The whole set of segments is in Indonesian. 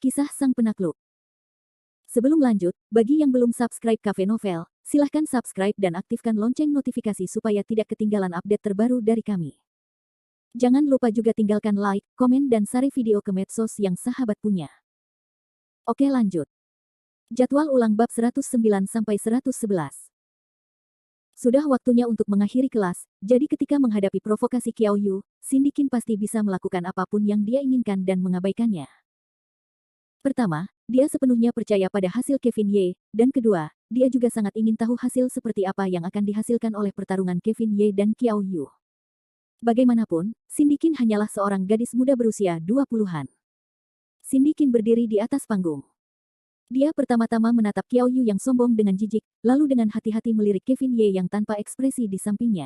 Kisah Sang Penakluk. Sebelum lanjut, bagi yang belum subscribe Cafe Novel, silahkan subscribe dan aktifkan lonceng notifikasi supaya tidak ketinggalan update terbaru dari kami. Jangan lupa juga tinggalkan like, komen dan share video ke medsos yang sahabat punya. Oke lanjut. Jadwal ulang bab 109-111. Sudah waktunya untuk mengakhiri kelas, jadi ketika menghadapi provokasi Qiao Yu, Cindy Qin pasti bisa melakukan apapun yang dia inginkan dan mengabaikannya. Pertama, dia sepenuhnya percaya pada hasil Kevin Ye, dan kedua, dia juga sangat ingin tahu hasil seperti apa yang akan dihasilkan oleh pertarungan Kevin Ye dan Qiao Yu. Bagaimanapun, Cindy Qin hanyalah seorang gadis muda berusia 20-an. Cindy Qin berdiri di atas panggung. Dia pertama-tama menatap Qiao Yu yang sombong dengan jijik, lalu dengan hati-hati melirik Kevin Ye yang tanpa ekspresi di sampingnya.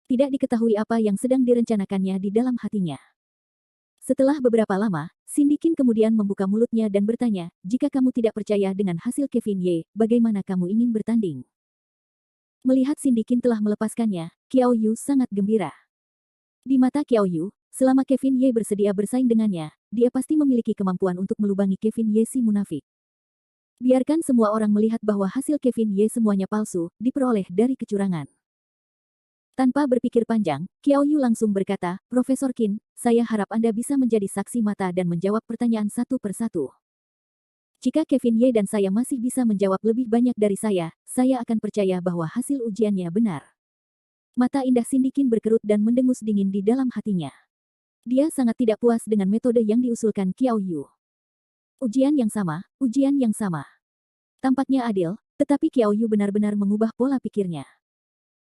Tidak diketahui apa yang sedang direncanakannya di dalam hatinya. Setelah beberapa lama, Cindy Qin kemudian membuka mulutnya dan bertanya, jika kamu tidak percaya dengan hasil Kevin Ye, bagaimana kamu ingin bertanding? Melihat Cindy Qin telah melepaskannya, Qiao Yu sangat gembira. Di mata Qiao Yu, selama Kevin Ye bersedia bersaing dengannya, dia pasti memiliki kemampuan untuk melubangi Kevin Ye si munafik. Biarkan semua orang melihat bahwa hasil Kevin Ye semuanya palsu, diperoleh dari kecurangan. Tanpa berpikir panjang, Qiao Yu langsung berkata, Profesor Qin, saya harap Anda bisa menjadi saksi mata dan menjawab pertanyaan satu persatu. Jika Kevin Ye dan saya masih bisa menjawab lebih banyak dari saya akan percaya bahwa hasil ujiannya benar. Mata indah Cindy Qin berkerut dan mendengus dingin di dalam hatinya. Dia sangat tidak puas dengan metode yang diusulkan Qiao Yu. Ujian yang sama. Tampaknya adil, tetapi Qiao Yu benar-benar mengubah pola pikirnya.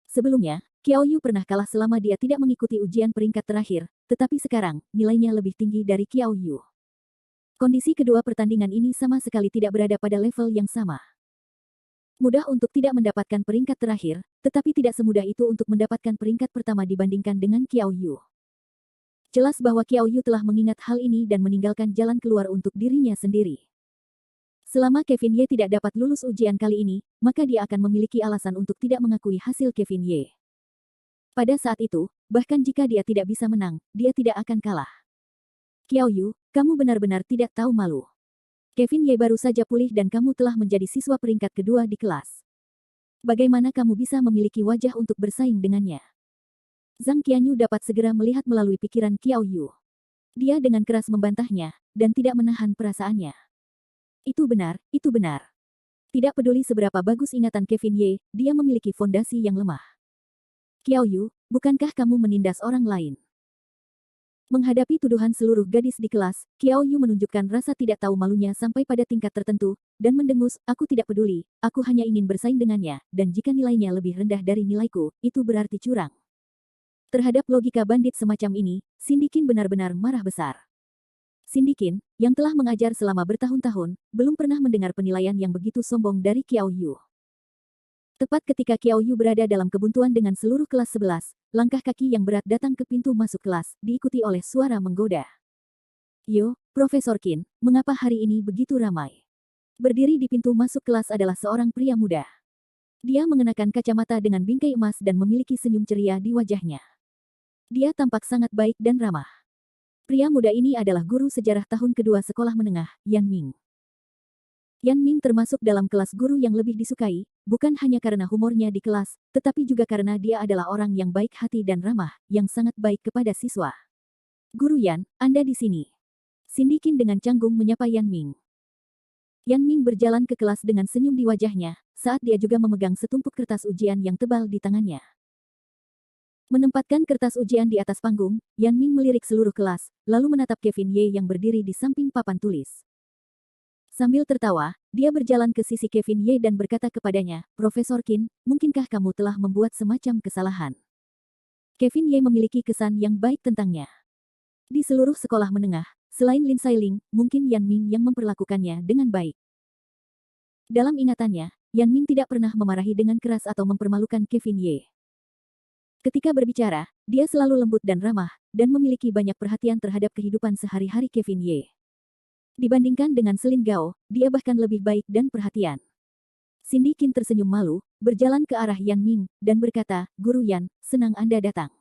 Sebelumnya, Qiao Yu pernah kalah selama dia tidak mengikuti ujian peringkat terakhir, tetapi sekarang, nilainya lebih tinggi dari Qiao Yu. Kondisi kedua pertandingan ini sama sekali tidak berada pada level yang sama. Mudah untuk tidak mendapatkan peringkat terakhir, tetapi tidak semudah itu untuk mendapatkan peringkat pertama dibandingkan dengan Qiao Yu. Jelas bahwa Qiao Yu telah mengingat hal ini dan meninggalkan jalan keluar untuk dirinya sendiri. Selama Kevin Ye tidak dapat lulus ujian kali ini, maka dia akan memiliki alasan untuk tidak mengakui hasil Kevin Ye. Pada saat itu, bahkan jika dia tidak bisa menang, dia tidak akan kalah. Qiao Yu, kamu benar-benar tidak tahu malu. Kevin Ye baru saja pulih dan kamu telah menjadi siswa peringkat kedua di kelas. Bagaimana kamu bisa memiliki wajah untuk bersaing dengannya? Zhang Qianyu dapat segera melihat melalui pikiran Qiao Yu. Dia dengan keras membantahnya, dan tidak menahan perasaannya. Itu benar. Tidak peduli seberapa bagus ingatan Kevin Ye, dia memiliki fondasi yang lemah. Qiao Yu, bukankah kamu menindas orang lain? Menghadapi tuduhan seluruh gadis di kelas, Qiao Yu menunjukkan rasa tidak tahu malunya sampai pada tingkat tertentu, dan mendengus, aku tidak peduli, aku hanya ingin bersaing dengannya, dan jika nilainya lebih rendah dari nilaiku, itu berarti curang. Terhadap logika bandit semacam ini, Cindy Qin benar-benar marah besar. Cindy Qin, yang telah mengajar selama bertahun-tahun, belum pernah mendengar penilaian yang begitu sombong dari Qiao Yu. Tepat ketika Qiao Yu berada dalam kebuntuan dengan seluruh kelas 11, langkah kaki yang berat datang ke pintu masuk kelas, diikuti oleh suara menggoda. Yo, Profesor Qin, mengapa hari ini begitu ramai? Berdiri di pintu masuk kelas adalah seorang pria muda. Dia mengenakan kacamata dengan bingkai emas dan memiliki senyum ceria di wajahnya. Dia tampak sangat baik dan ramah. Pria muda ini adalah guru sejarah tahun kedua sekolah menengah, Yan Ming. Yan Ming termasuk dalam kelas guru yang lebih disukai, bukan hanya karena humornya di kelas, tetapi juga karena dia adalah orang yang baik hati dan ramah, yang sangat baik kepada siswa. Guru Yan, Anda di sini. Cindy Qin dengan canggung menyapa Yan Ming. Yan Ming berjalan ke kelas dengan senyum di wajahnya, saat dia juga memegang setumpuk kertas ujian yang tebal di tangannya. Menempatkan kertas ujian di atas panggung, Yan Ming melirik seluruh kelas, lalu menatap Kevin Ye yang berdiri di samping papan tulis. Sambil tertawa, dia berjalan ke sisi Kevin Ye dan berkata kepadanya, Profesor Qin, mungkinkah kamu telah membuat semacam kesalahan? Kevin Ye memiliki kesan yang baik tentangnya. Di seluruh sekolah menengah, selain Lin Sailing, mungkin Yan Ming yang memperlakukannya dengan baik. Dalam ingatannya, Yan Ming tidak pernah memarahi dengan keras atau mempermalukan Kevin Ye. Ketika berbicara, dia selalu lembut dan ramah, dan memiliki banyak perhatian terhadap kehidupan sehari-hari Kevin Ye. Dibandingkan dengan Selin Gao, dia bahkan lebih baik dan perhatian. Cindy Qin tersenyum malu, berjalan ke arah Yan Ming, dan berkata, Guru Yan, senang Anda datang.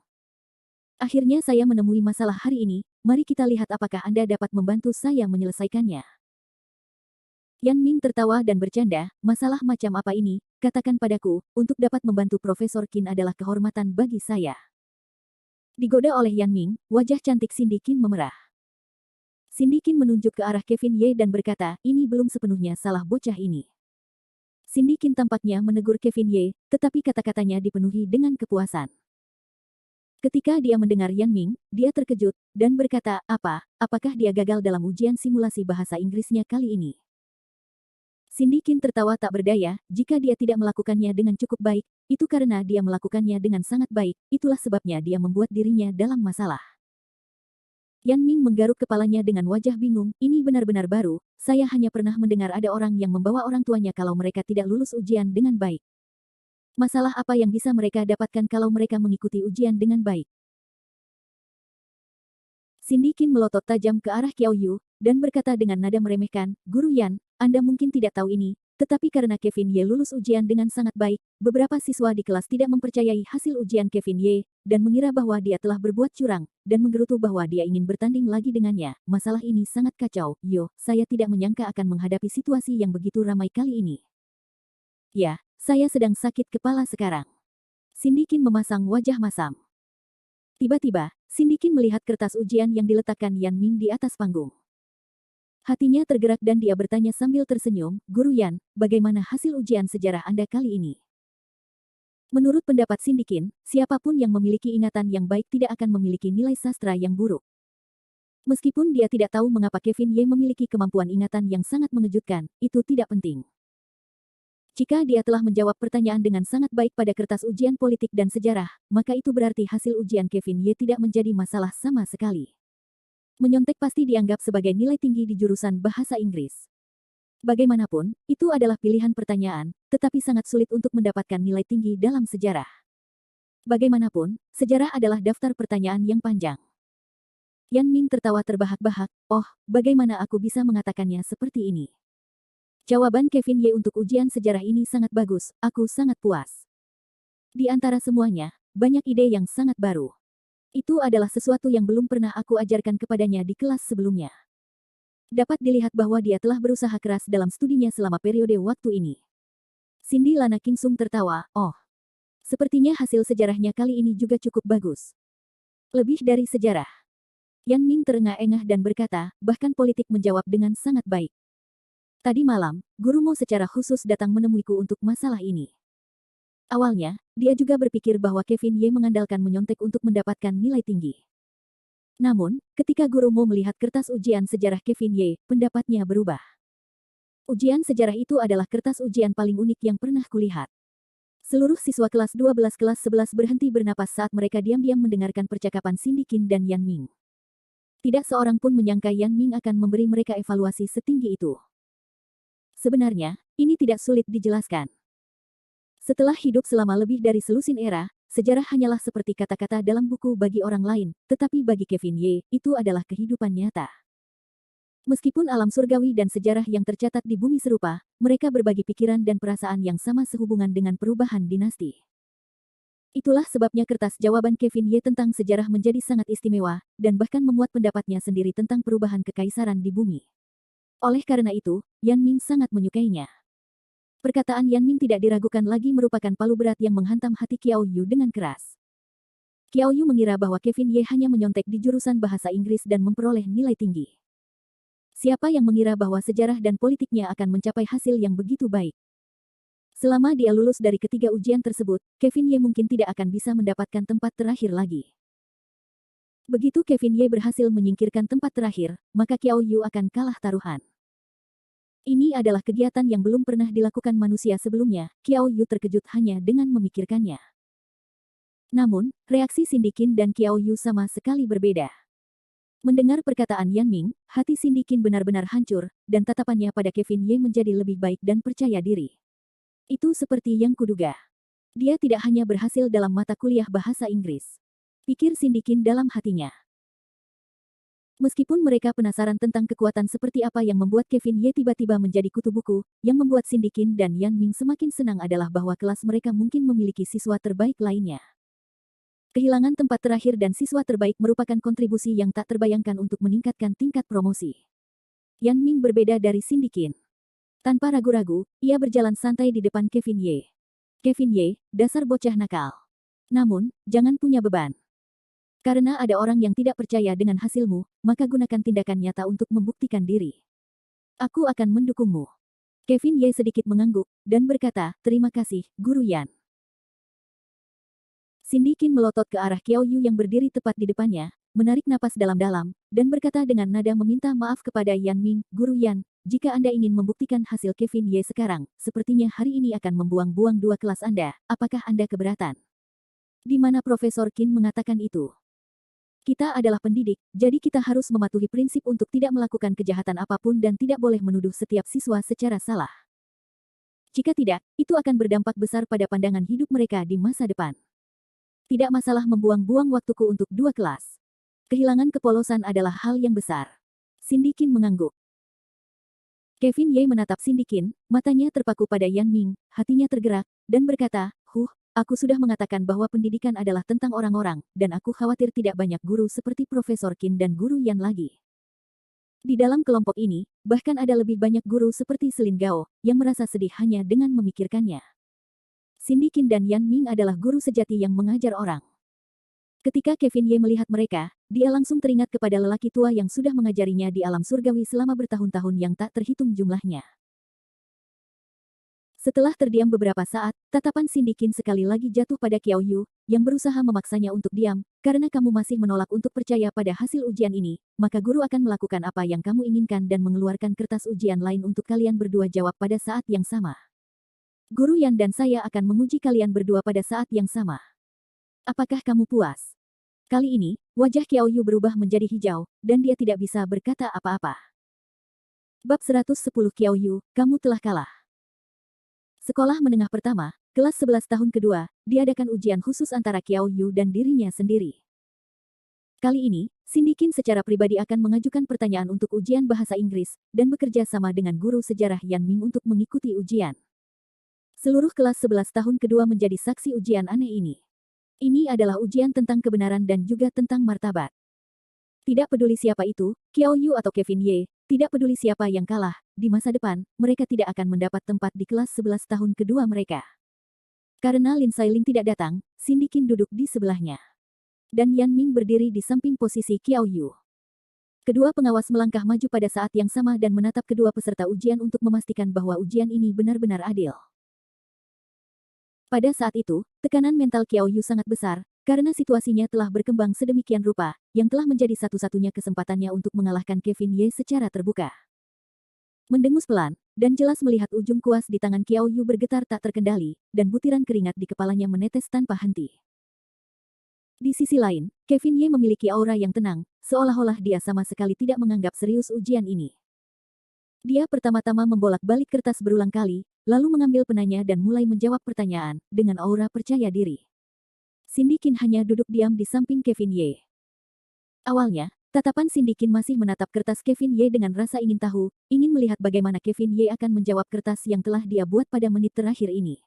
Akhirnya saya menemui masalah hari ini, mari kita lihat apakah Anda dapat membantu saya menyelesaikannya. Yan Ming tertawa dan bercanda, masalah macam apa ini, katakan padaku, untuk dapat membantu Profesor Qin adalah kehormatan bagi saya. Digoda oleh Yan Ming, wajah cantik Cindy Qin memerah. Cindy Qin menunjuk ke arah Kevin Ye dan berkata, ini belum sepenuhnya salah bocah ini. Cindy Qin tampaknya menegur Kevin Ye, tetapi kata-katanya dipenuhi dengan kepuasan. Ketika dia mendengar Yan Ming, dia terkejut, dan berkata, apakah dia gagal dalam ujian simulasi bahasa Inggrisnya kali ini? Cindy Qin tertawa tak berdaya, jika dia tidak melakukannya dengan cukup baik, itu karena dia melakukannya dengan sangat baik, itulah sebabnya dia membuat dirinya dalam masalah. Yan Ming menggaruk kepalanya dengan wajah bingung, ini benar-benar baru, saya hanya pernah mendengar ada orang yang membawa orang tuanya kalau mereka tidak lulus ujian dengan baik. Masalah apa yang bisa mereka dapatkan kalau mereka mengikuti ujian dengan baik? Cindy Qin melotot tajam ke arah Qiao Yu, dan berkata dengan nada meremehkan, Guru Yan, Anda mungkin tidak tahu ini, tetapi karena Kevin Ye lulus ujian dengan sangat baik, beberapa siswa di kelas tidak mempercayai hasil ujian Kevin Ye, dan mengira bahwa dia telah berbuat curang, dan menggerutu bahwa dia ingin bertanding lagi dengannya. Masalah ini sangat kacau, saya tidak menyangka akan menghadapi situasi yang begitu ramai kali ini. Ya, saya sedang sakit kepala sekarang. Cindy Qin memasang wajah masam. Tiba-tiba, Cindy Qin melihat kertas ujian yang diletakkan Yan Ming di atas panggung. Hatinya tergerak dan dia bertanya sambil tersenyum, Guru Yan, bagaimana hasil ujian sejarah Anda kali ini? Menurut pendapat Cindy Qin, siapapun yang memiliki ingatan yang baik tidak akan memiliki nilai sastra yang buruk. Meskipun dia tidak tahu mengapa Kevin Ye memiliki kemampuan ingatan yang sangat mengejutkan, itu tidak penting. Jika dia telah menjawab pertanyaan dengan sangat baik pada kertas ujian politik dan sejarah, maka itu berarti hasil ujian Kevin Ye tidak menjadi masalah sama sekali. Menyontek pasti dianggap sebagai nilai tinggi di jurusan bahasa Inggris. Bagaimanapun, itu adalah pilihan pertanyaan, tetapi sangat sulit untuk mendapatkan nilai tinggi dalam sejarah. Bagaimanapun, sejarah adalah daftar pertanyaan yang panjang. Yan Ming tertawa terbahak-bahak, bagaimana aku bisa mengatakannya seperti ini? Jawaban Kevin Ye untuk ujian sejarah ini sangat bagus, aku sangat puas. Di antara semuanya, banyak ide yang sangat baru. Itu adalah sesuatu yang belum pernah aku ajarkan kepadanya di kelas sebelumnya. Dapat dilihat bahwa dia telah berusaha keras dalam studinya selama periode waktu ini. Cindy Lana Kingsung tertawa, sepertinya hasil sejarahnya kali ini juga cukup bagus. Lebih dari sejarah. Yan Ming terengah-engah dan berkata, bahkan politik menjawab dengan sangat baik. Tadi malam, gurumu secara khusus datang menemuiku untuk masalah ini. Awalnya, dia juga berpikir bahwa Kevin Ye mengandalkan menyontek untuk mendapatkan nilai tinggi. Namun, ketika gurumu melihat kertas ujian sejarah Kevin Ye, pendapatnya berubah. Ujian sejarah itu adalah kertas ujian paling unik yang pernah kulihat. Seluruh siswa kelas 12 kelas 11 berhenti bernapas saat mereka diam-diam mendengarkan percakapan Cindy Qin dan Yan Ming. Tidak seorang pun menyangka Yan Ming akan memberi mereka evaluasi setinggi itu. Sebenarnya, ini tidak sulit dijelaskan. Setelah hidup selama lebih dari selusin era, sejarah hanyalah seperti kata-kata dalam buku bagi orang lain, tetapi bagi Kevin Ye, itu adalah kehidupan nyata. Meskipun alam surgawi dan sejarah yang tercatat di bumi serupa, mereka berbagi pikiran dan perasaan yang sama sehubungan dengan perubahan dinasti. Itulah sebabnya kertas jawaban Kevin Ye tentang sejarah menjadi sangat istimewa, dan bahkan memuat pendapatnya sendiri tentang perubahan kekaisaran di bumi. Oleh karena itu, Yan Ming sangat menyukainya. Perkataan Yan Ming tidak diragukan lagi merupakan palu berat yang menghantam hati Qiao Yu dengan keras. Qiao Yu mengira bahwa Kevin Ye hanya menyontek di jurusan bahasa Inggris dan memperoleh nilai tinggi. Siapa yang mengira bahwa sejarah dan politiknya akan mencapai hasil yang begitu baik? Selama dia lulus dari ketiga ujian tersebut, Kevin Ye mungkin tidak akan bisa mendapatkan tempat terakhir lagi. Begitu Kevin Ye berhasil menyingkirkan tempat terakhir, maka Qiao Yu akan kalah taruhan. Ini adalah kegiatan yang belum pernah dilakukan manusia sebelumnya, Qiao Yu terkejut hanya dengan memikirkannya. Namun, reaksi Cindy Qin dan Qiao Yu sama sekali berbeda. Mendengar perkataan Yan Ming, hati Cindy Qin benar-benar hancur, dan tatapannya pada Kevin Ye menjadi lebih baik dan percaya diri. Itu seperti yang kuduga. Dia tidak hanya berhasil dalam mata kuliah bahasa Inggris. Pikir Cindy Qin dalam hatinya. Meskipun mereka penasaran tentang kekuatan seperti apa yang membuat Kevin Ye tiba-tiba menjadi kutu buku, yang membuat Cindy Qin dan Yan Ming semakin senang adalah bahwa kelas mereka mungkin memiliki siswa terbaik lainnya. Kehilangan tempat terakhir dan siswa terbaik merupakan kontribusi yang tak terbayangkan untuk meningkatkan tingkat promosi. Yan Ming berbeda dari Cindy Qin. Tanpa ragu-ragu, ia berjalan santai di depan Kevin Ye. Kevin Ye, dasar bocah nakal. Namun, jangan punya beban. Karena ada orang yang tidak percaya dengan hasilmu, maka gunakan tindakan nyata untuk membuktikan diri. Aku akan mendukungmu. Kevin Ye sedikit mengangguk, dan berkata, terima kasih, Guru Yan. Cindy Qin melotot ke arah Qiao Yu yang berdiri tepat di depannya, menarik napas dalam-dalam, dan berkata dengan nada meminta maaf kepada Yan Ming, Guru Yan, jika Anda ingin membuktikan hasil Kevin Ye sekarang, sepertinya hari ini akan membuang-buang 2 kelas Anda, apakah Anda keberatan? Di mana Profesor Qin mengatakan itu? Kita adalah pendidik, jadi kita harus mematuhi prinsip untuk tidak melakukan kejahatan apapun dan tidak boleh menuduh setiap siswa secara salah. Jika tidak, itu akan berdampak besar pada pandangan hidup mereka di masa depan. Tidak masalah membuang-buang waktuku untuk 2 kelas. Kehilangan kepolosan adalah hal yang besar. Cindy Qin mengangguk. Kevin Ye menatap Cindy Qin, matanya terpaku pada Yan Ming, hatinya tergerak, dan berkata, aku sudah mengatakan bahwa pendidikan adalah tentang orang-orang, dan aku khawatir tidak banyak guru seperti Profesor Qin dan Guru Yan lagi. Di dalam kelompok ini, bahkan ada lebih banyak guru seperti Selin Gao, yang merasa sedih hanya dengan memikirkannya. Cindy Qin dan Yan Ming adalah guru sejati yang mengajar orang. Ketika Kevin Ye melihat mereka, dia langsung teringat kepada lelaki tua yang sudah mengajarinya di alam surgawi selama bertahun-tahun yang tak terhitung jumlahnya. Setelah terdiam beberapa saat, tatapan Cindy Qin sekali lagi jatuh pada Qiao Yu, yang berusaha memaksanya untuk diam, karena kamu masih menolak untuk percaya pada hasil ujian ini, maka guru akan melakukan apa yang kamu inginkan dan mengeluarkan kertas ujian lain untuk kalian berdua jawab pada saat yang sama. Guru Yan dan saya akan menguji kalian berdua pada saat yang sama. Apakah kamu puas? Kali ini, wajah Qiao Yu berubah menjadi hijau, dan dia tidak bisa berkata apa-apa. Bab 110 Qiao Yu, kamu telah kalah. Sekolah menengah pertama, kelas 11 tahun kedua, diadakan ujian khusus antara Qiao Yu dan dirinya sendiri. Kali ini, Cindy Qin secara pribadi akan mengajukan pertanyaan untuk ujian bahasa Inggris, dan bekerja sama dengan guru sejarah Yan Ming untuk mengikuti ujian. Seluruh kelas 11 tahun kedua menjadi saksi ujian aneh ini. Ini adalah ujian tentang kebenaran dan juga tentang martabat. Tidak peduli siapa itu, Qiao Yu atau Kevin Ye, tidak peduli siapa yang kalah, di masa depan, mereka tidak akan mendapat tempat di kelas 11 tahun kedua mereka. Karena Lin Sailing tidak datang, Cindy Qin duduk di sebelahnya. Dan Yan Ming berdiri di samping posisi Qiao Yu. Kedua pengawas melangkah maju pada saat yang sama dan menatap kedua peserta ujian untuk memastikan bahwa ujian ini benar-benar adil. Pada saat itu, tekanan mental Qiao Yu sangat besar, karena situasinya telah berkembang sedemikian rupa, yang telah menjadi satu-satunya kesempatannya untuk mengalahkan Kevin Ye secara terbuka. Mendengus pelan, dan jelas melihat ujung kuas di tangan Qiao Yu bergetar tak terkendali, dan butiran keringat di kepalanya menetes tanpa henti. Di sisi lain, Kevin Ye memiliki aura yang tenang, seolah-olah dia sama sekali tidak menganggap serius ujian ini. Dia pertama-tama membolak-balik kertas berulang kali, lalu mengambil penanya dan mulai menjawab pertanyaan, dengan aura percaya diri. Cindy Qin hanya duduk diam di samping Kevin Ye. Awalnya, tatapan Cindy Qin masih menatap kertas Kevin Ye dengan rasa ingin tahu, ingin melihat bagaimana Kevin Ye akan menjawab kertas yang telah dia buat pada menit terakhir ini.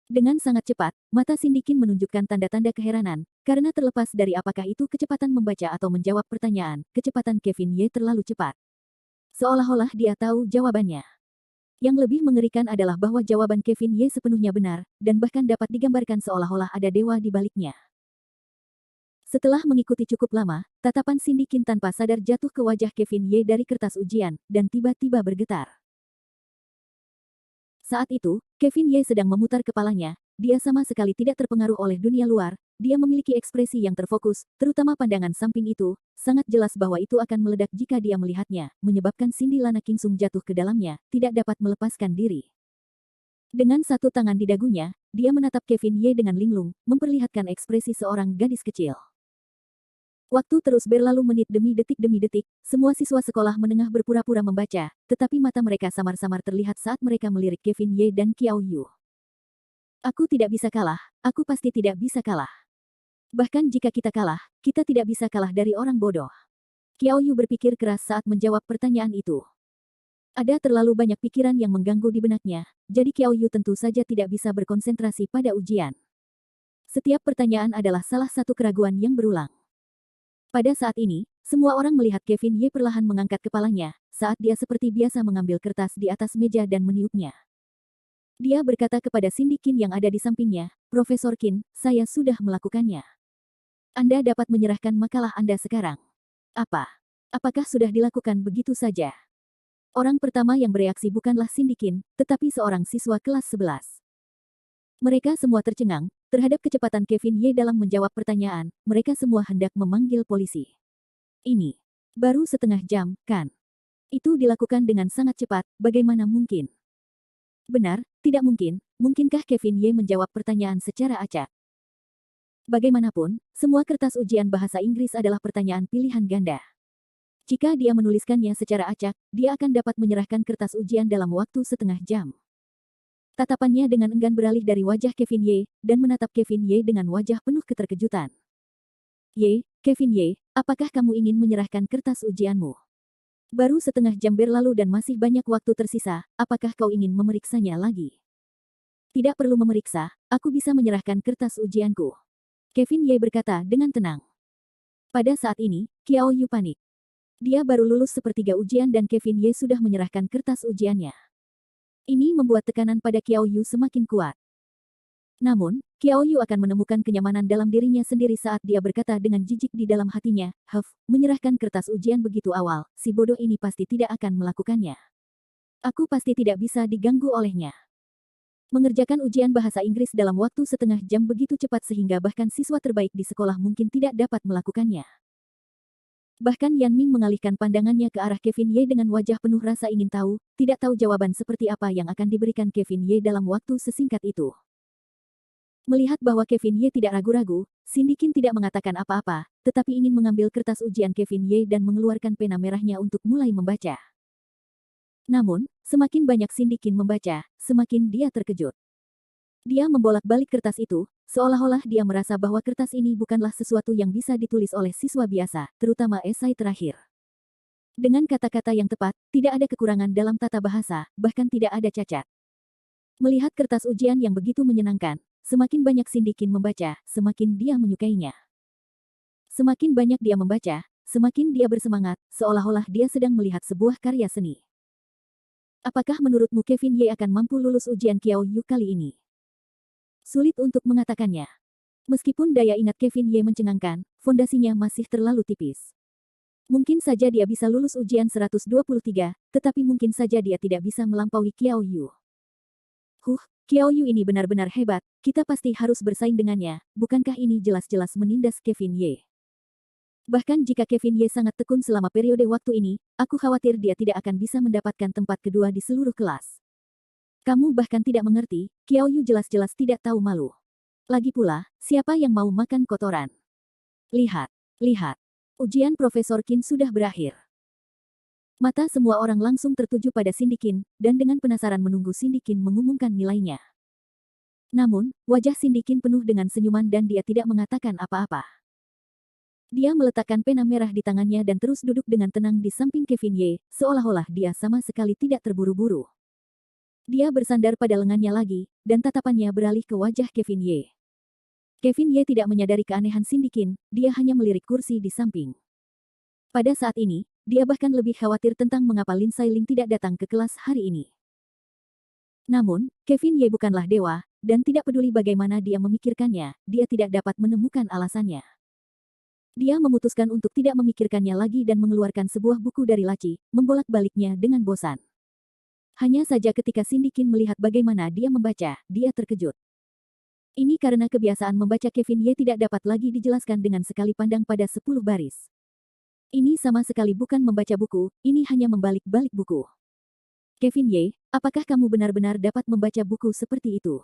Dengan sangat cepat, mata Cindy Qin menunjukkan tanda-tanda keheranan, karena terlepas dari apakah itu kecepatan membaca atau menjawab pertanyaan, kecepatan Kevin Ye terlalu cepat. Seolah-olah dia tahu jawabannya. Yang lebih mengerikan adalah bahwa jawaban Kevin Ye sepenuhnya benar, dan bahkan dapat digambarkan seolah-olah ada dewa di baliknya. Setelah mengikuti cukup lama, tatapan Cindy Qin tanpa sadar jatuh ke wajah Kevin Ye dari kertas ujian, dan tiba-tiba bergetar. Saat itu, Kevin Ye sedang memutar kepalanya, dia sama sekali tidak terpengaruh oleh dunia luar, dia memiliki ekspresi yang terfokus, terutama pandangan samping itu, sangat jelas bahwa itu akan meledak jika dia melihatnya, menyebabkan Cindy Lana Kingsung jatuh ke dalamnya, tidak dapat melepaskan diri. Dengan satu tangan di dagunya, dia menatap Kevin Ye dengan linglung, memperlihatkan ekspresi seorang gadis kecil. Waktu terus berlalu menit demi detik, semua siswa sekolah menengah berpura-pura membaca, tetapi mata mereka samar-samar terlihat saat mereka melirik Kevin Ye dan Qiao Yu. Aku tidak bisa kalah, aku pasti tidak bisa kalah. Bahkan jika kita kalah, kita tidak bisa kalah dari orang bodoh. Qiao Yu berpikir keras saat menjawab pertanyaan itu. Ada terlalu banyak pikiran yang mengganggu di benaknya, jadi Qiao Yu tentu saja tidak bisa berkonsentrasi pada ujian. Setiap pertanyaan adalah salah satu keraguan yang berulang. Pada saat ini, semua orang melihat Kevin Ye perlahan mengangkat kepalanya, saat dia seperti biasa mengambil kertas di atas meja dan meniupnya. Dia berkata kepada Cindy Qin yang ada di sampingnya, Profesor Qin, saya sudah melakukannya. Anda dapat menyerahkan makalah Anda sekarang. Apa? Apakah sudah dilakukan begitu saja? Orang pertama yang bereaksi bukanlah Cindy Qin, tetapi seorang siswa kelas 11. Mereka semua tercengang terhadap kecepatan Kevin Ye dalam menjawab pertanyaan. Mereka semua hendak memanggil polisi. Ini baru setengah jam, kan? Itu dilakukan dengan sangat cepat, bagaimana mungkin? Benar, tidak mungkin. Mungkinkah Kevin Ye menjawab pertanyaan secara acak? Bagaimanapun, semua kertas ujian bahasa Inggris adalah pertanyaan pilihan ganda. Jika dia menuliskannya secara acak, dia akan dapat menyerahkan kertas ujian dalam waktu setengah jam. Tatapannya dengan enggan beralih dari wajah Kevin Ye, dan menatap Kevin Ye dengan wajah penuh keterkejutan. Ye, Kevin Ye, apakah kamu ingin menyerahkan kertas ujianmu? Baru setengah jam berlalu dan masih banyak waktu tersisa, apakah kau ingin memeriksanya lagi? Tidak perlu memeriksa, aku bisa menyerahkan kertas ujianku. Kevin Ye berkata dengan tenang. Pada saat ini, Qiao Yu panik. Dia baru lulus sepertiga ujian dan Kevin Ye sudah menyerahkan kertas ujiannya. Ini membuat tekanan pada Qiao Yu semakin kuat. Namun, Qiao Yu akan menemukan kenyamanan dalam dirinya sendiri saat dia berkata dengan jijik di dalam hatinya, menyerahkan kertas ujian begitu awal, si bodoh ini pasti tidak akan melakukannya. Aku pasti tidak bisa diganggu olehnya. Mengerjakan ujian bahasa Inggris dalam waktu setengah jam begitu cepat sehingga bahkan siswa terbaik di sekolah mungkin tidak dapat melakukannya. Bahkan Yan Ming mengalihkan pandangannya ke arah Kevin Ye dengan wajah penuh rasa ingin tahu, tidak tahu jawaban seperti apa yang akan diberikan Kevin Ye dalam waktu sesingkat itu. Melihat bahwa Kevin Ye tidak ragu-ragu, Cindy Qin tidak mengatakan apa-apa, tetapi ingin mengambil kertas ujian Kevin Ye dan mengeluarkan pena merahnya untuk mulai membaca. Namun, semakin banyak Cindy Qin membaca, semakin dia terkejut. Dia membolak-balik kertas itu, seolah-olah dia merasa bahwa kertas ini bukanlah sesuatu yang bisa ditulis oleh siswa biasa, terutama esai terakhir. Dengan kata-kata yang tepat, tidak ada kekurangan dalam tata bahasa, bahkan tidak ada cacat. Melihat kertas ujian yang begitu menyenangkan, semakin banyak Cindy Qin membaca, semakin dia menyukainya. Semakin banyak dia membaca, semakin dia bersemangat, seolah-olah dia sedang melihat sebuah karya seni. Apakah menurutmu Kevin Ye akan mampu lulus ujian Qiao Yu kali ini? Sulit untuk mengatakannya. Meskipun daya ingat Kevin Ye mencengangkan, fondasinya masih terlalu tipis. Mungkin saja dia bisa lulus ujian 123, tetapi mungkin saja dia tidak bisa melampaui Qiao Yu. Qiao Yu ini benar-benar hebat, kita pasti harus bersaing dengannya, bukankah ini jelas-jelas menindas Kevin Ye? Bahkan jika Kevin Ye sangat tekun selama periode waktu ini, aku khawatir dia tidak akan bisa mendapatkan tempat kedua di seluruh kelas. Kamu bahkan tidak mengerti, Qiao Yu jelas-jelas tidak tahu malu. Lagi pula, siapa yang mau makan kotoran? Lihat, lihat. Ujian Profesor Qin sudah berakhir. Mata semua orang langsung tertuju pada Cindy Qin, dan dengan penasaran menunggu Cindy Qin mengumumkan nilainya. Namun, wajah Cindy Qin penuh dengan senyuman dan dia tidak mengatakan apa-apa. Dia meletakkan pena merah di tangannya dan terus duduk dengan tenang di samping Kevin Ye, seolah-olah dia sama sekali tidak terburu-buru. Dia bersandar pada lengannya lagi, dan tatapannya beralih ke wajah Kevin Ye. Kevin Ye tidak menyadari keanehan Cindy Qin, dia hanya melirik kursi di samping. Pada saat ini, dia bahkan lebih khawatir tentang mengapa Lin Sailing tidak datang ke kelas hari ini. Namun, Kevin Ye bukanlah dewa, dan tidak peduli bagaimana dia memikirkannya, dia tidak dapat menemukan alasannya. Dia memutuskan untuk tidak memikirkannya lagi dan mengeluarkan sebuah buku dari laci, membolak-baliknya dengan bosan. Hanya saja ketika Cindy Qin melihat bagaimana dia membaca, dia terkejut. Ini karena kebiasaan membaca Kevin Ye tidak dapat lagi dijelaskan dengan sekali pandang pada 10 baris. Ini sama sekali bukan membaca buku, ini hanya membalik-balik buku. Kevin Ye, apakah kamu benar-benar dapat membaca buku seperti itu?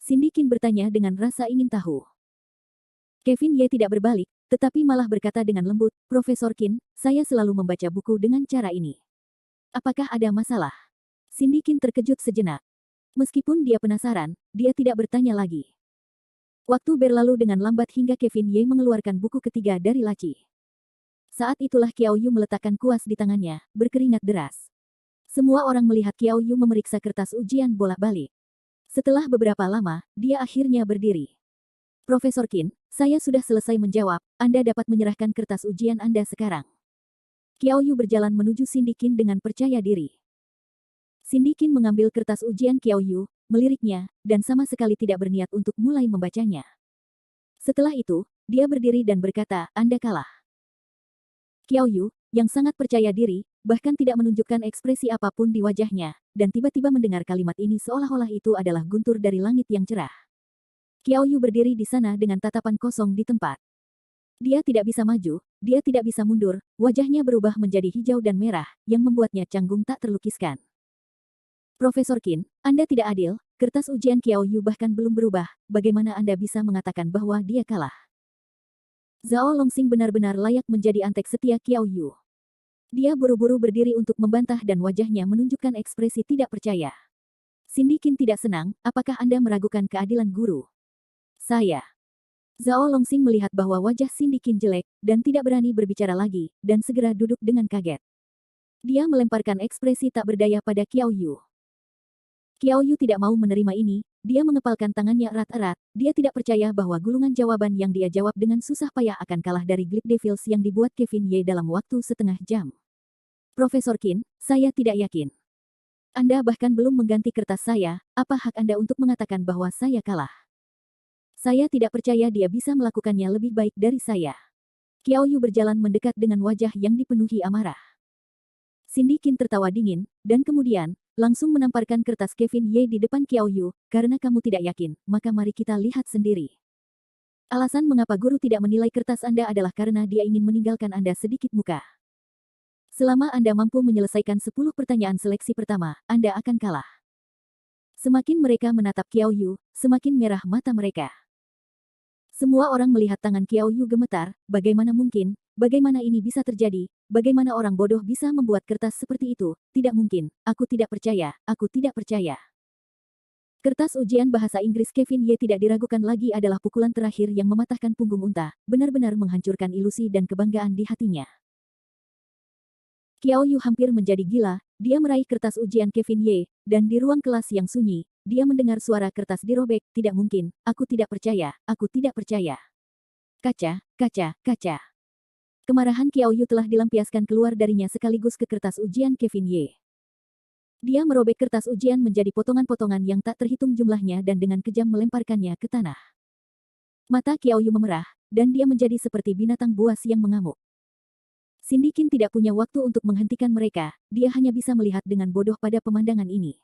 Cindy Qin bertanya dengan rasa ingin tahu. Kevin Ye tidak berbalik, tetapi malah berkata dengan lembut, Profesor Qin, saya selalu membaca buku dengan cara ini. Apakah ada masalah? Cindy Qin terkejut sejenak. Meskipun dia penasaran, dia tidak bertanya lagi. Waktu berlalu dengan lambat hingga Kevin Ye mengeluarkan buku ketiga dari laci. Saat itulah Qiao Yu meletakkan kuas di tangannya, berkeringat deras. Semua orang melihat Qiao Yu memeriksa kertas ujian bolak-balik. Setelah beberapa lama, dia akhirnya berdiri. Profesor Qin, saya sudah selesai menjawab, Anda dapat menyerahkan kertas ujian Anda sekarang. Qiao Yu berjalan menuju Cindy Qin dengan percaya diri. Cindy Qin mengambil kertas ujian Qiao Yu, meliriknya, dan sama sekali tidak berniat untuk mulai membacanya. Setelah itu, dia berdiri dan berkata, Anda kalah. Qiao Yu, yang sangat percaya diri, bahkan tidak menunjukkan ekspresi apapun di wajahnya, dan tiba-tiba mendengar kalimat ini seolah-olah itu adalah guntur dari langit yang cerah. Qiao Yu berdiri di sana dengan tatapan kosong di tempat. Dia tidak bisa maju, dia tidak bisa mundur, wajahnya berubah menjadi hijau dan merah, yang membuatnya canggung tak terlukiskan. Profesor Qin, Anda tidak adil, kertas ujian Qiao Yu bahkan belum berubah, bagaimana Anda bisa mengatakan bahwa dia kalah? Zhao Longxing benar-benar layak menjadi antek setia Qiao Yu. Dia buru-buru berdiri untuk membantah dan wajahnya menunjukkan ekspresi tidak percaya. Cindy Qin tidak senang, apakah Anda meragukan keadilan guru? Saya. Zhao Longxing melihat bahwa wajah Cindy Qin jelek, dan tidak berani berbicara lagi, dan segera duduk dengan kaget. Dia melemparkan ekspresi tak berdaya pada Qiao Yu. Qiao Yu tidak mau menerima ini, dia mengepalkan tangannya erat-erat, dia tidak percaya bahwa gulungan jawaban yang dia jawab dengan susah payah akan kalah dari Glip Devils yang dibuat Kevin Ye dalam waktu setengah jam. Profesor Qin, saya tidak yakin. Anda bahkan belum mengganti kertas saya, apa hak Anda untuk mengatakan bahwa saya kalah? Saya tidak percaya dia bisa melakukannya lebih baik dari saya. Qiao Yu berjalan mendekat dengan wajah yang dipenuhi amarah. Cindy Qin tertawa dingin, dan kemudian, langsung menamparkan kertas Kevin Ye di depan Qiao Yu, karena kamu tidak yakin, maka mari kita lihat sendiri. Alasan mengapa guru tidak menilai kertas Anda adalah karena dia ingin meninggalkan Anda sedikit muka. Selama Anda mampu menyelesaikan 10 pertanyaan seleksi pertama, Anda akan kalah. Semakin mereka menatap Qiao Yu, semakin merah mata mereka. Semua orang melihat tangan Qiao Yu gemetar, bagaimana mungkin, bagaimana ini bisa terjadi, bagaimana orang bodoh bisa membuat kertas seperti itu, tidak mungkin, aku tidak percaya, aku tidak percaya. Kertas ujian bahasa Inggris Kevin Ye tidak diragukan lagi adalah pukulan terakhir yang mematahkan punggung unta, benar-benar menghancurkan ilusi dan kebanggaan di hatinya. Qiao Yu hampir menjadi gila, dia meraih kertas ujian Kevin Ye, dan di ruang kelas yang sunyi, dia mendengar suara kertas dirobek, tidak mungkin, aku tidak percaya, aku tidak percaya. Kaca, kaca, kaca. Kemarahan Qiao Yu telah dilampiaskan keluar darinya sekaligus ke kertas ujian Kevin Ye. Dia merobek kertas ujian menjadi potongan-potongan yang tak terhitung jumlahnya dan dengan kejam melemparkannya ke tanah. Mata Qiao Yu memerah, dan dia menjadi seperti binatang buas yang mengamuk. Cindy Qin tidak punya waktu untuk menghentikan mereka, dia hanya bisa melihat dengan bodoh pada pemandangan ini.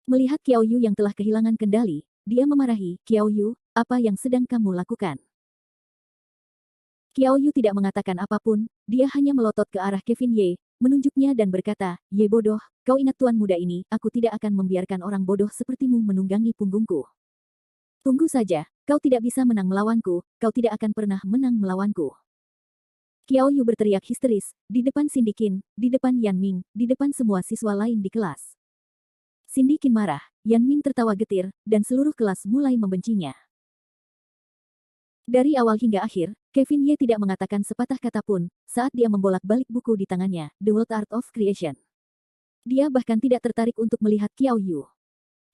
Melihat Qiao Yu yang telah kehilangan kendali, dia memarahi, Qiao Yu, apa yang sedang kamu lakukan? Qiao Yu tidak mengatakan apapun, dia hanya melotot ke arah Kevin Ye, menunjuknya dan berkata, Ye bodoh, kau ingat tuan muda ini, aku tidak akan membiarkan orang bodoh sepertimu menunggangi punggungku. Tunggu saja, kau tidak bisa menang melawanku, kau tidak akan pernah menang melawanku. Qiao Yu berteriak histeris, di depan Cindy Qin, di depan Yan Ming, di depan semua siswa lain di kelas. Cindy Qin marah, Yan Ming tertawa getir, dan seluruh kelas mulai membencinya. Dari awal hingga akhir, Kevin Ye tidak mengatakan sepatah kata pun, saat dia membolak-balik buku di tangannya, The World Art of Creation. Dia bahkan tidak tertarik untuk melihat Qiao Yu.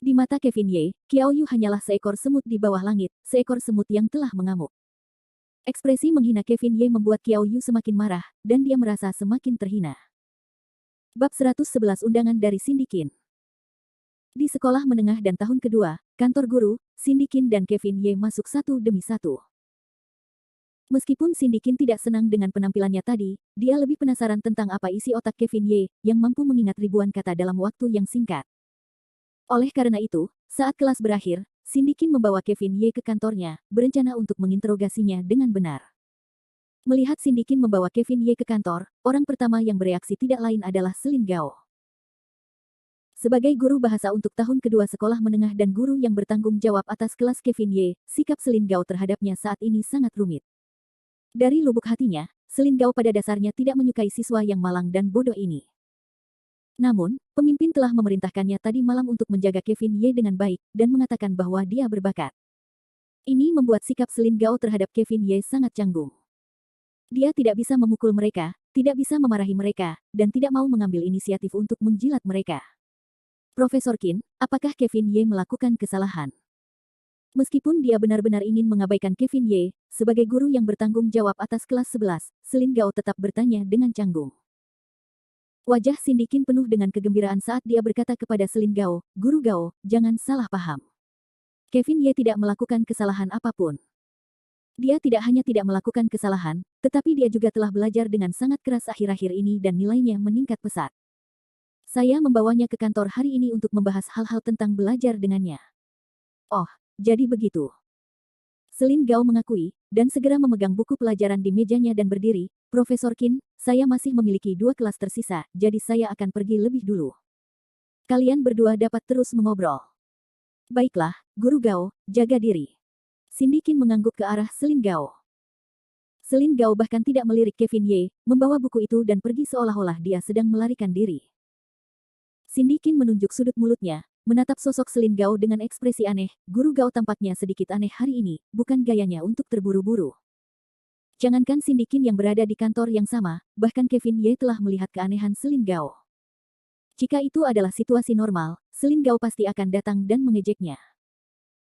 Di mata Kevin Ye, Qiao Yu hanyalah seekor semut di bawah langit, seekor semut yang telah mengamuk. Ekspresi menghina Kevin Ye membuat Qiao Yu semakin marah, dan dia merasa semakin terhina. Bab 111 Undangan dari Cindy Qin. Di sekolah menengah dan tahun kedua, kantor guru, Cindy Qin dan Kevin Ye masuk satu demi satu. Meskipun Cindy Qin tidak senang dengan penampilannya tadi, dia lebih penasaran tentang apa isi otak Kevin Ye, yang mampu mengingat ribuan kata dalam waktu yang singkat. Oleh karena itu, saat kelas berakhir, Cindy Qin membawa Kevin Ye ke kantornya, berencana untuk menginterogasinya dengan benar. Melihat Cindy Qin membawa Kevin Ye ke kantor, orang pertama yang bereaksi tidak lain adalah Selin Gao. Sebagai guru bahasa untuk tahun kedua sekolah menengah dan guru yang bertanggung jawab atas kelas Kevin Ye, sikap Selin Gao terhadapnya saat ini sangat rumit. Dari lubuk hatinya, Selin Gao pada dasarnya tidak menyukai siswa yang malang dan bodoh ini. Namun, pemimpin telah memerintahkannya tadi malam untuk menjaga Kevin Ye dengan baik, dan mengatakan bahwa dia berbakat. Ini membuat sikap Selin Gao terhadap Kevin Ye sangat canggung. Dia tidak bisa memukul mereka, tidak bisa memarahi mereka, dan tidak mau mengambil inisiatif untuk menjilat mereka. Profesor Qin, apakah Kevin Ye melakukan kesalahan? Meskipun dia benar-benar ingin mengabaikan Kevin Ye, sebagai guru yang bertanggung jawab atas kelas 11, Selin Gao tetap bertanya dengan canggung. Wajah Cindy Qin penuh dengan kegembiraan saat dia berkata kepada Selin Gao, "Guru Gao, jangan salah paham. Kevin Ye tidak melakukan kesalahan apapun. Dia tidak hanya tidak melakukan kesalahan, tetapi dia juga telah belajar dengan sangat keras akhir-akhir ini dan nilainya meningkat pesat. Saya membawanya ke kantor hari ini untuk membahas hal-hal tentang belajar dengannya." "Oh, jadi begitu." Selin Gao mengakui, dan segera memegang buku pelajaran di mejanya dan berdiri, "Profesor Qin, saya masih memiliki 2 kelas tersisa, jadi saya akan pergi lebih dulu. Kalian berdua dapat terus mengobrol." "Baiklah, Guru Gao, jaga diri." Cindy Qin mengangguk ke arah Selin Gao. Selin Gao bahkan tidak melirik Kevin Ye, membawa buku itu dan pergi seolah-olah dia sedang melarikan diri. Cindy Qin menunjuk sudut mulutnya, menatap sosok Selin Gao dengan ekspresi aneh. "Guru Gao tampaknya sedikit aneh hari ini, bukan gayanya untuk terburu-buru." Jangankan Cindy Qin yang berada di kantor yang sama, bahkan Kevin Ye telah melihat keanehan Selin Gao. Jika itu adalah situasi normal, Selin Gao pasti akan datang dan mengejeknya.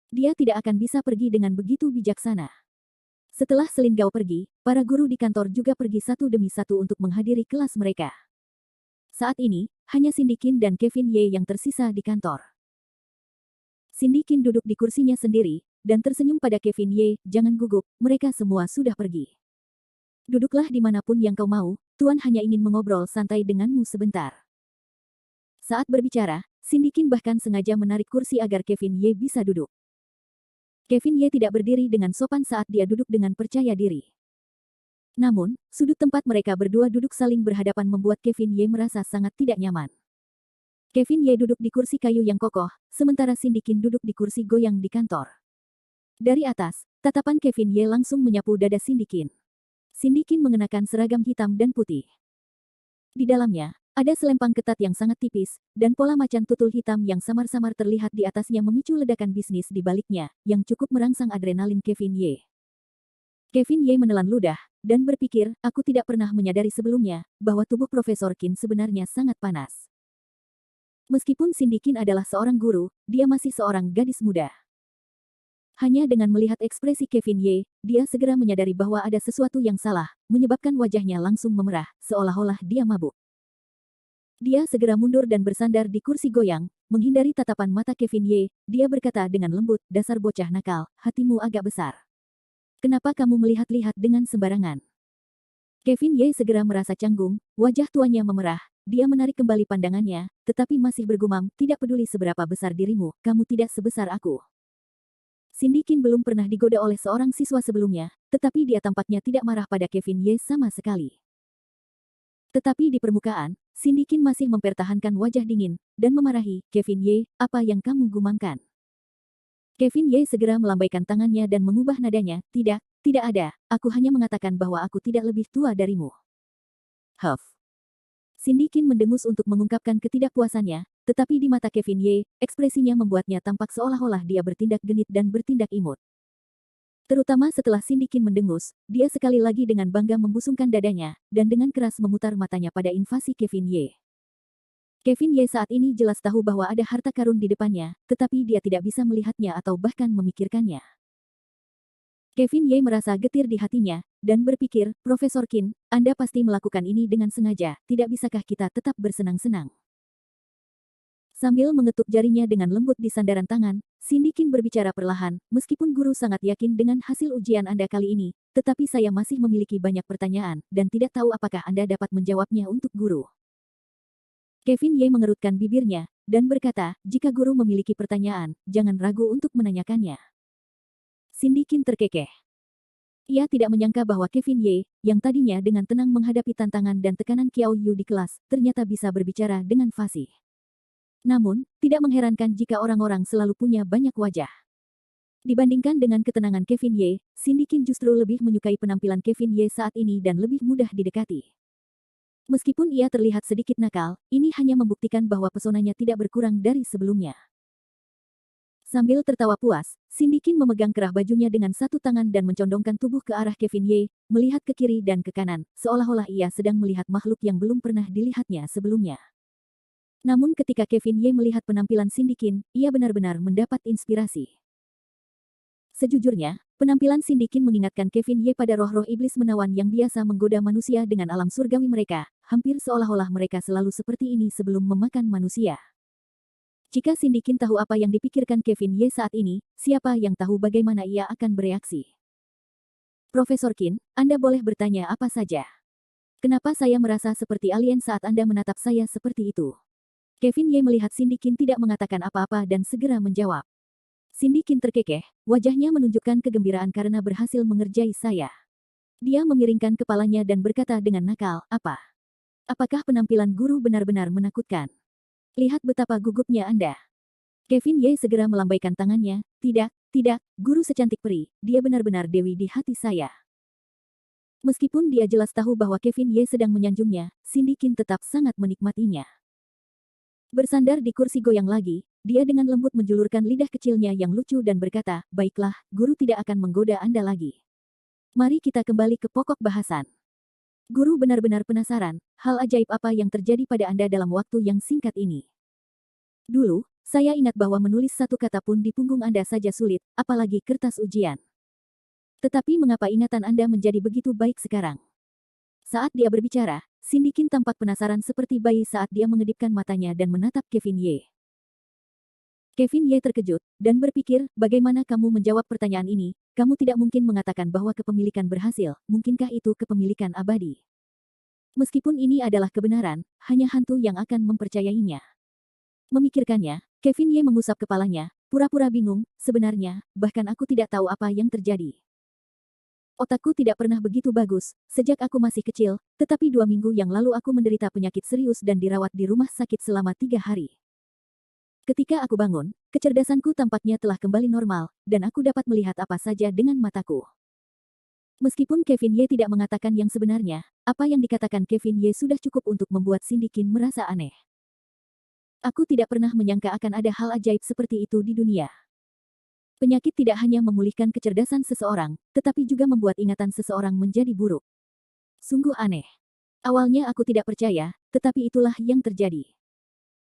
Dia tidak akan bisa pergi dengan begitu bijaksana. Setelah Selin Gao pergi, para guru di kantor juga pergi satu demi satu untuk menghadiri kelas mereka. Saat ini, hanya Cindy Qin dan Kevin Ye yang tersisa di kantor. Cindy Qin duduk di kursinya sendiri, dan tersenyum pada Kevin Ye, "Jangan gugup, mereka semua sudah pergi. Duduklah dimanapun yang kau mau, Tuan hanya ingin mengobrol santai denganmu sebentar." Saat berbicara, Cindy Qin bahkan sengaja menarik kursi agar Kevin Ye bisa duduk. Kevin Ye tidak berdiri dengan sopan saat dia duduk dengan percaya diri. Namun, sudut tempat mereka berdua duduk saling berhadapan membuat Kevin Ye merasa sangat tidak nyaman. Kevin Ye duduk di kursi kayu yang kokoh, sementara Cindy Qin duduk di kursi goyang di kantor. Dari atas, tatapan Kevin Ye langsung menyapu dada Cindy Qin. Cindy Qin mengenakan seragam hitam dan putih. Di dalamnya, ada selempang ketat yang sangat tipis, dan pola macan tutul hitam yang samar-samar terlihat di atasnya memicu ledakan bisnis di baliknya, yang cukup merangsang adrenalin Kevin Ye. Kevin Ye menelan ludah, dan berpikir, "Aku tidak pernah menyadari sebelumnya, bahwa tubuh Profesor Qin sebenarnya sangat panas." Meskipun Cindy Qin adalah seorang guru, dia masih seorang gadis muda. Hanya dengan melihat ekspresi Kevin Ye, dia segera menyadari bahwa ada sesuatu yang salah, menyebabkan wajahnya langsung memerah, seolah-olah dia mabuk. Dia segera mundur dan bersandar di kursi goyang, menghindari tatapan mata Kevin Ye. Dia berkata dengan lembut, "Dasar bocah nakal, hatimu agak besar. Kenapa kamu melihat-lihat dengan sembarangan?" Kevin Ye segera merasa canggung, wajah tuanya memerah, dia menarik kembali pandangannya, tetapi masih bergumam, "Tidak peduli seberapa besar dirimu, kamu tidak sebesar aku." Cindy Qin belum pernah digoda oleh seorang siswa sebelumnya, tetapi dia tampaknya tidak marah pada Kevin Ye sama sekali. Tetapi di permukaan, Cindy Qin masih mempertahankan wajah dingin, dan memarahi, "Kevin Ye, apa yang kamu gumamkan?" Kevin Ye segera melambaikan tangannya dan mengubah nadanya, "Tidak, tidak ada, aku hanya mengatakan bahwa aku tidak lebih tua darimu." Huff. Cindy Qin mendengus untuk mengungkapkan ketidakpuasannya, tetapi di mata Kevin Ye, ekspresinya membuatnya tampak seolah-olah dia bertindak genit dan bertindak imut. Terutama setelah Cindy Qin mendengus, dia sekali lagi dengan bangga membusungkan dadanya, dan dengan keras memutar matanya pada invasi Kevin Ye. Kevin Ye saat ini jelas tahu bahwa ada harta karun di depannya, tetapi dia tidak bisa melihatnya atau bahkan memikirkannya. Kevin Ye merasa getir di hatinya, dan berpikir, "Profesor Qin, Anda pasti melakukan ini dengan sengaja, tidak bisakah kita tetap bersenang-senang?" Sambil mengetuk jarinya dengan lembut di sandaran tangan, Cindy Qin berbicara perlahan, "Meskipun guru sangat yakin dengan hasil ujian Anda kali ini, tetapi saya masih memiliki banyak pertanyaan, dan tidak tahu apakah Anda dapat menjawabnya untuk guru." Kevin Ye mengerutkan bibirnya, dan berkata, "Jika guru memiliki pertanyaan, jangan ragu untuk menanyakannya." Cindy Qin terkekeh. Ia tidak menyangka bahwa Kevin Ye, yang tadinya dengan tenang menghadapi tantangan dan tekanan Qiao Yu di kelas, ternyata bisa berbicara dengan fasih. Namun, tidak mengherankan jika orang-orang selalu punya banyak wajah. Dibandingkan dengan ketenangan Kevin Ye, Cindy Qin justru lebih menyukai penampilan Kevin Ye saat ini dan lebih mudah didekati. Meskipun ia terlihat sedikit nakal, ini hanya membuktikan bahwa pesonanya tidak berkurang dari sebelumnya. Sambil tertawa puas, Cindy Qin memegang kerah bajunya dengan satu tangan dan mencondongkan tubuh ke arah Kevin Ye, melihat ke kiri dan ke kanan, seolah-olah ia sedang melihat makhluk yang belum pernah dilihatnya sebelumnya. Namun ketika Kevin Ye melihat penampilan Cindy Qin, ia benar-benar mendapat inspirasi. Sejujurnya, penampilan Cindy Qin mengingatkan Kevin Ye pada roh-roh iblis menawan yang biasa menggoda manusia dengan alam surgawi mereka, hampir seolah-olah mereka selalu seperti ini sebelum memakan manusia. Jika Cindy Qin tahu apa yang dipikirkan Kevin Ye saat ini, siapa yang tahu bagaimana ia akan bereaksi? Profesor Qin, Anda boleh bertanya apa saja. Kenapa saya merasa seperti alien saat Anda menatap saya seperti itu? Kevin Ye melihat Cindy Qin tidak mengatakan apa-apa dan segera menjawab. Cindy Qin terkekeh, wajahnya menunjukkan kegembiraan karena berhasil mengerjai saya. Dia memiringkan kepalanya dan berkata dengan nakal, apa? Apakah penampilan guru benar-benar menakutkan? Lihat betapa gugupnya Anda. Kevin Ye segera melambaikan tangannya, tidak, guru secantik peri, dia benar-benar dewi di hati saya. Meskipun dia jelas tahu bahwa Kevin Ye sedang menyanjungnya, Cindy Qin tetap sangat menikmatinya. Bersandar di kursi goyang lagi, dia dengan lembut menjulurkan lidah kecilnya yang lucu dan berkata, baiklah, guru tidak akan menggoda Anda lagi. Mari kita kembali ke pokok bahasan. Guru benar-benar penasaran, hal ajaib apa yang terjadi pada Anda dalam waktu yang singkat ini. Dulu, saya ingat bahwa menulis satu kata pun di punggung Anda saja sulit, apalagi kertas ujian. Tetapi mengapa ingatan Anda menjadi begitu baik sekarang? Saat dia berbicara, Cindy Qin tampak penasaran seperti bayi saat dia mengedipkan matanya dan menatap Kevin Ye. Kevin Ye terkejut, dan berpikir, bagaimana kamu menjawab pertanyaan ini, kamu tidak mungkin mengatakan bahwa kepemilikan berhasil, mungkinkah itu kepemilikan abadi? Meskipun ini adalah kebenaran, hanya hantu yang akan mempercayainya. Memikirkannya, Kevin Ye mengusap kepalanya, pura-pura bingung, sebenarnya, bahkan aku tidak tahu apa yang terjadi. Otakku tidak pernah begitu bagus, sejak aku masih kecil, tetapi 2 minggu yang lalu aku menderita penyakit serius dan dirawat di rumah sakit selama 3 hari. Ketika aku bangun, kecerdasanku tampaknya telah kembali normal, dan aku dapat melihat apa saja dengan mataku. Meskipun Kevin Ye tidak mengatakan yang sebenarnya, apa yang dikatakan Kevin Ye sudah cukup untuk membuat Cindy Qin merasa aneh. Aku tidak pernah menyangka akan ada hal ajaib seperti itu di dunia. Penyakit tidak hanya memulihkan kecerdasan seseorang, tetapi juga membuat ingatan seseorang menjadi buruk. Sungguh aneh. Awalnya aku tidak percaya, tetapi itulah yang terjadi.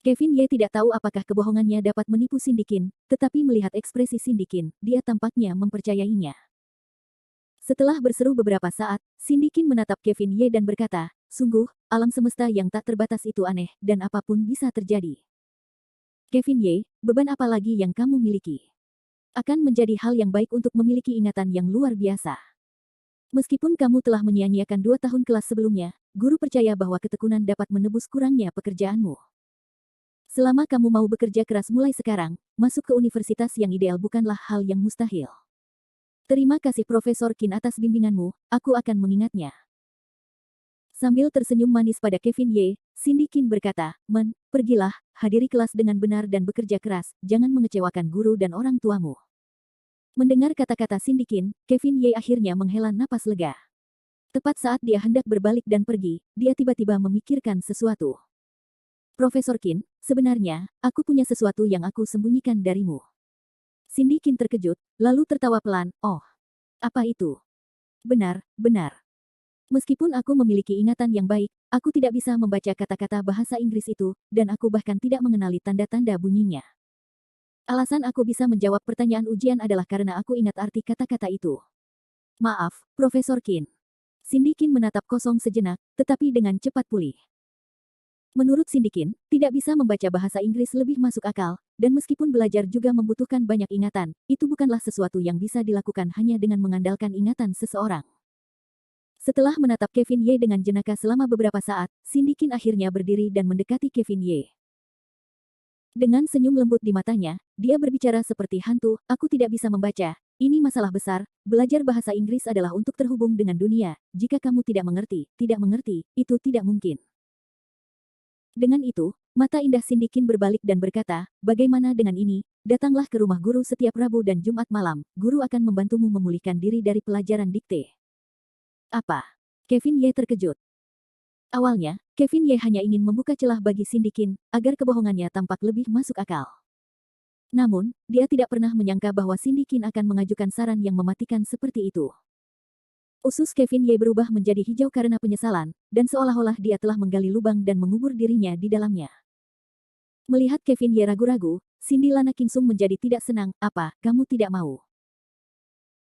Kevin Ye tidak tahu apakah kebohongannya dapat menipu Cindy Qin, tetapi melihat ekspresi Cindy Qin, dia tampaknya mempercayainya. Setelah berseru beberapa saat, Cindy Qin menatap Kevin Ye dan berkata, sungguh, alam semesta yang tak terbatas itu aneh, dan apapun bisa terjadi. Kevin Ye, beban apa lagi yang kamu miliki? Akan menjadi hal yang baik untuk memiliki ingatan yang luar biasa. Meskipun kamu telah menyia-nyiakan 2 tahun kelas sebelumnya, guru percaya bahwa ketekunan dapat menebus kurangnya pekerjaanmu. Selama kamu mau bekerja keras mulai sekarang, masuk ke universitas yang ideal bukanlah hal yang mustahil. Terima kasih Profesor Qin atas bimbinganmu, aku akan mengingatnya. Sambil tersenyum manis pada Kevin Ye, Cindy Qin berkata, pergilah, hadiri kelas dengan benar dan bekerja keras, jangan mengecewakan guru dan orang tuamu. Mendengar kata-kata Cindy Qin, Kevin Ye akhirnya menghela napas lega. Tepat saat dia hendak berbalik dan pergi, dia tiba-tiba memikirkan sesuatu. Profesor Qin, sebenarnya, aku punya sesuatu yang aku sembunyikan darimu. Cindy Qin terkejut, lalu tertawa pelan, oh. Apa itu? Benar. Meskipun aku memiliki ingatan yang baik, aku tidak bisa membaca kata-kata bahasa Inggris itu, dan aku bahkan tidak mengenali tanda-tanda bunyinya. Alasan aku bisa menjawab pertanyaan ujian adalah karena aku ingat arti kata-kata itu. Maaf, Profesor Qin. Cindy Qin menatap kosong sejenak, tetapi dengan cepat pulih. Menurut Cindy Qin, tidak bisa membaca bahasa Inggris lebih masuk akal, dan meskipun belajar juga membutuhkan banyak ingatan, itu bukanlah sesuatu yang bisa dilakukan hanya dengan mengandalkan ingatan seseorang. Setelah menatap Kevin Ye dengan jenaka selama beberapa saat, Cindy Qin akhirnya berdiri dan mendekati Kevin Ye. Dengan senyum lembut di matanya, dia berbicara seperti hantu, aku tidak bisa membaca, ini masalah besar, belajar bahasa Inggris adalah untuk terhubung dengan dunia, jika kamu tidak mengerti, itu tidak mungkin. Dengan itu, mata indah Cindy Qin berbalik dan berkata, bagaimana dengan ini, datanglah ke rumah guru setiap Rabu dan Jumat malam, guru akan membantumu memulihkan diri dari pelajaran dikte. Apa? Kevin Ye terkejut. Awalnya, Kevin Ye hanya ingin membuka celah bagi Cindy Qin, agar kebohongannya tampak lebih masuk akal. Namun, dia tidak pernah menyangka bahwa Cindy Qin akan mengajukan saran yang mematikan seperti itu. Usus Kevin Ye berubah menjadi hijau karena penyesalan, dan seolah-olah dia telah menggali lubang dan mengubur dirinya di dalamnya. Melihat Kevin Ye ragu-ragu, Cindy Lana Kingsung menjadi tidak senang, apa, kamu tidak mau?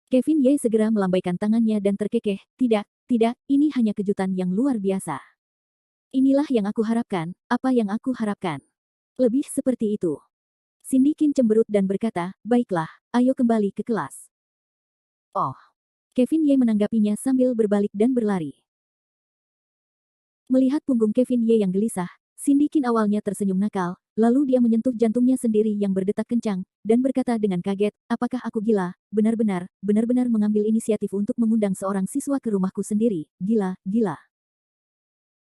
Kevin Ye segera melambaikan tangannya dan terkekeh, tidak, tidak, ini hanya kejutan yang luar biasa. Inilah yang aku harapkan, apa yang aku harapkan. Lebih seperti itu. Cindy Qin cemberut dan berkata, baiklah, ayo kembali ke kelas. Oh. Kevin Ye menanggapinya sambil berbalik dan berlari. Melihat punggung Kevin Ye yang gelisah, Cindy Qin awalnya tersenyum nakal, lalu dia menyentuh jantungnya sendiri yang berdetak kencang, dan berkata dengan kaget, apakah aku gila, benar-benar mengambil inisiatif untuk mengundang seorang siswa ke rumahku sendiri, gila, gila.